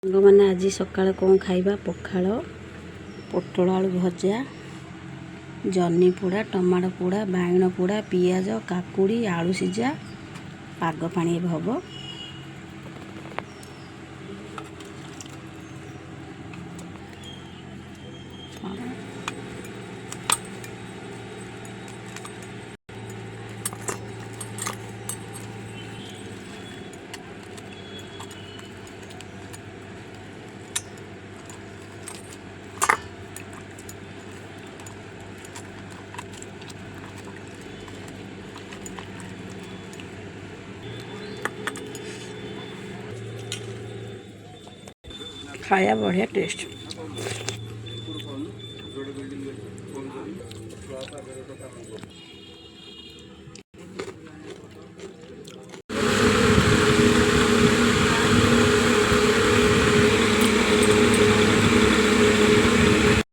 मैंने आज सकाल कौन खाइबा पखाल पोटल आलू भजा जन्नी पोड़ा टमाटो पोड़ा बाइगण पोड़ा पियाज काकुड़ी आलू सीझा पाग पानी हम खाया बढ़िया टेस्ट।